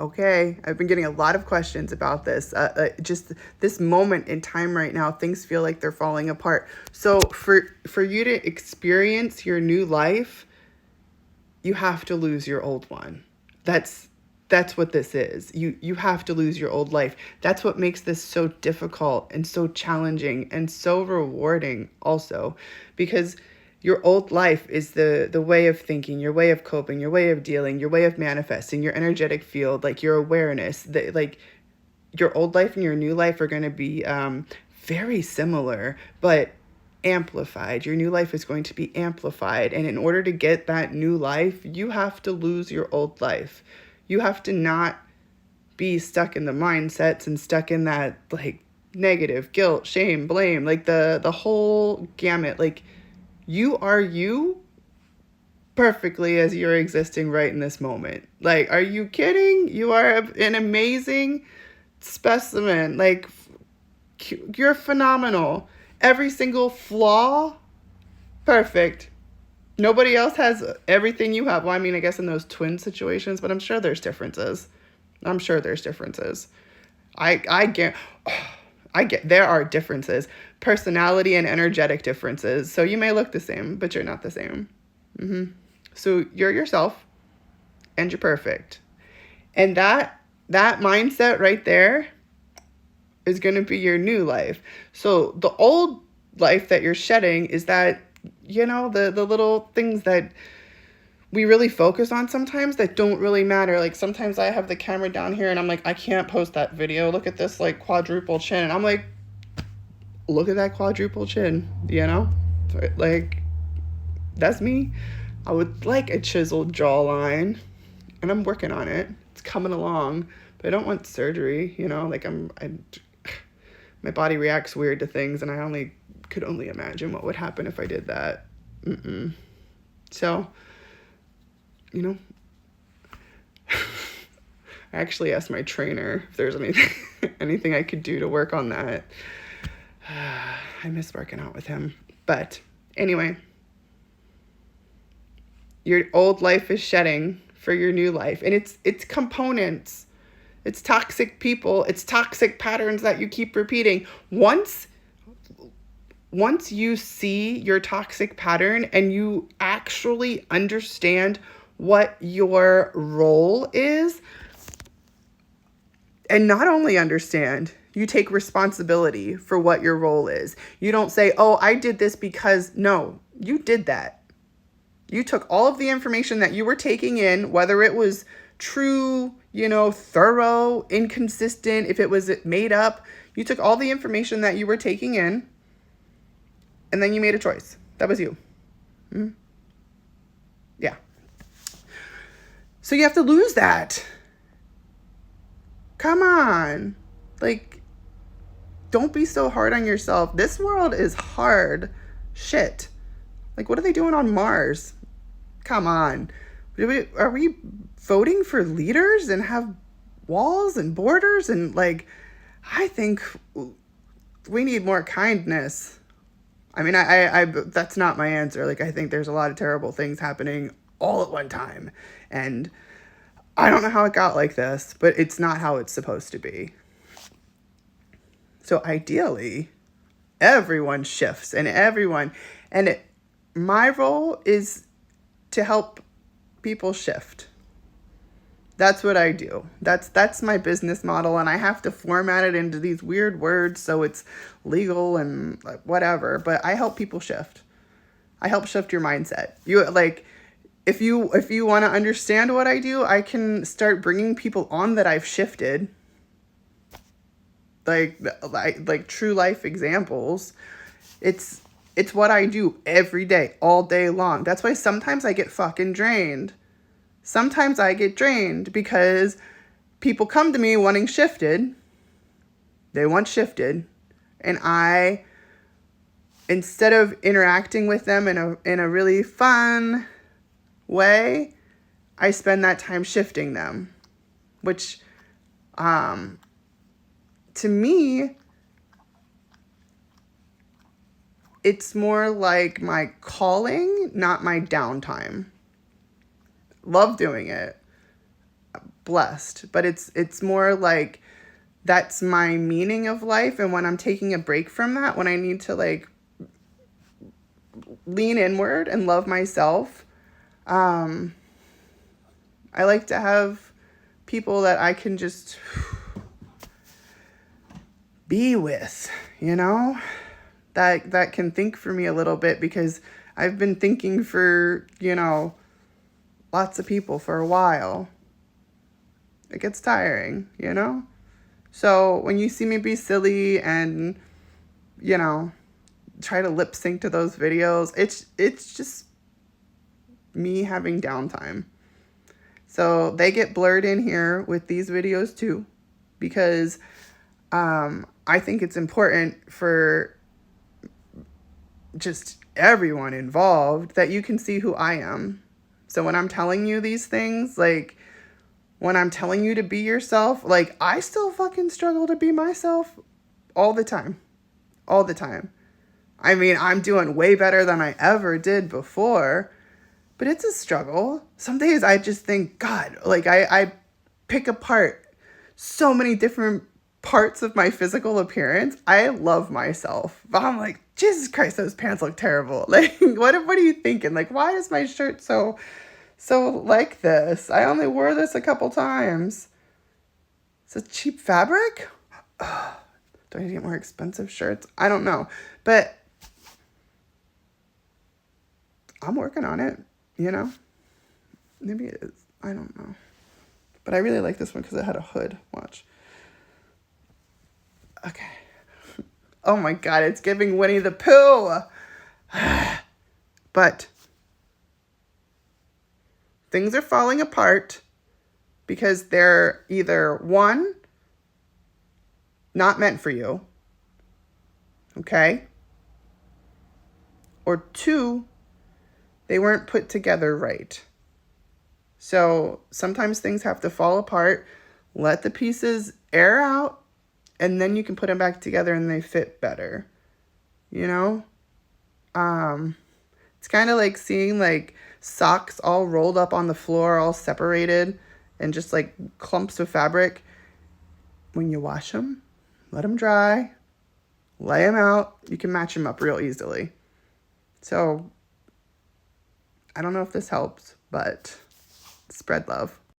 Okay, I've been getting a lot of questions about this. Just this moment in time right now, things feel like they're falling apart. So for you to experience your new life, you have to lose your old one. That's what this is. You have to lose your old life. That's what makes this so difficult and so challenging and so rewarding also, because your old life is the way of thinking, your way of coping, your way of dealing, your way of manifesting, your energetic field, like your awareness. Like your old life and your new life are going to be very similar, but amplified. Your new life is going to be amplified. And in order to get that new life, you have to lose your old life. You have to not be stuck in the mindsets and stuck in that like negative guilt, shame, blame, like the whole gamut. Like you are you perfectly as you're existing right in this moment. Like, are you kidding? You are an amazing specimen. Like, you're phenomenal. Every single flaw, perfect. Nobody else has everything you have. Well, I mean, I guess in those twin situations, but I'm sure there's differences. I'm sure there's differences. I get there are differences, personality and energetic differences. So you may look the same, but you're not the same. So you're yourself and you're perfect. And that mindset right there is going to be your new life. So the old life that you're shedding is that, you know, the little things that we really focus on sometimes that don't really matter. Like sometimes I have the camera down here and I'm like, I can't post that video. Look at this like quadruple chin. And I'm like, look at that quadruple chin, you know? Like, that's me. I would like a chiseled jawline, and I'm working on it. It's coming along, but I don't want surgery, you know? Like my body reacts weird to things, and I could only imagine what would happen if I did that. So, you know, I actually asked my trainer if there's anything I could do to work on that. I miss working out with him. But anyway, your old life is shedding for your new life. And it's components. It's toxic people. It's toxic patterns that you keep repeating. Once you see your toxic pattern and you actually understand what your role is, and not only understand, you take responsibility for what your role is. You don't say, oh, I did this because, no, you did that. You took all of the information that you were taking in, whether it was true, you know, thorough, inconsistent, if it was made up, you took all the information that you were taking in, and then you made a choice. That was you. Yeah. So you have to lose that. Come on. Like, don't be so hard on yourself. This world is hard shit. Like, what are they doing on Mars? Come on. Are we voting for leaders and have walls and borders? And like, I think we need more kindness. I mean, I that's not my answer. Like, I think there's a lot of terrible things happening all at one time. And I don't know how it got like this, but it's not how it's supposed to be. So ideally, everyone shifts and my role is to help people shift. That's what I do. That's my business model, and I have to format it into these weird words so it's legal and whatever, but I help people shift. I help shift your mindset. You like if you want to understand what I do, I can start bringing people on that I've shifted. Like true life examples. It's what I do every day, all day long. That's why sometimes I get fucking drained. Sometimes I get drained because people come to me wanting shifted. They want shifted. And I, instead of interacting with them in a really fun way, I spend that time shifting them. Which, to me, it's more like my calling, not my downtime. Love doing it. blessed, but it's more like that's my meaning of life. And when I'm taking a break from that, when I need to like lean inward and love myself, I like to have people that I can just be with, you know, that can think for me a little bit, because I've been thinking for, you know, lots of people for a while. It gets tiring, you know? So when you see me be silly and, you know, try to lip sync to those videos, it's just me having downtime. So they get blurred in here with these videos too, because I think it's important for just everyone involved that you can see who I am. So when I'm telling you these things, like when I'm telling you to be yourself, like I still fucking struggle to be myself all the time. All the time. I mean, I'm doing way better than I ever did before, but it's a struggle. Some days I just think, God, like I pick apart so many different parts of my physical appearance. I love myself, but I'm like, Jesus Christ, those pants look terrible. Like, what are you thinking? Like, why is my shirt so like this? I only wore this a couple times. It's a cheap fabric? Ugh. Do I need to get more expensive shirts? I don't know, but I'm working on it, you know? Maybe it is. I don't know. But I really like this one because it had a hood. Watch. Okay. Oh my God, it's giving Winnie the Pooh. But things are falling apart because they're either, one, not meant for you, okay? Or two, they weren't put together right. So sometimes things have to fall apart, let the pieces air out, and then you can put them back together and they fit better, you know? It's kind of like seeing like socks all rolled up on the floor, all separated, and just like clumps of fabric. When you wash them, let them dry, lay them out, you can match them up real easily. So I don't know if this helps, but spread love.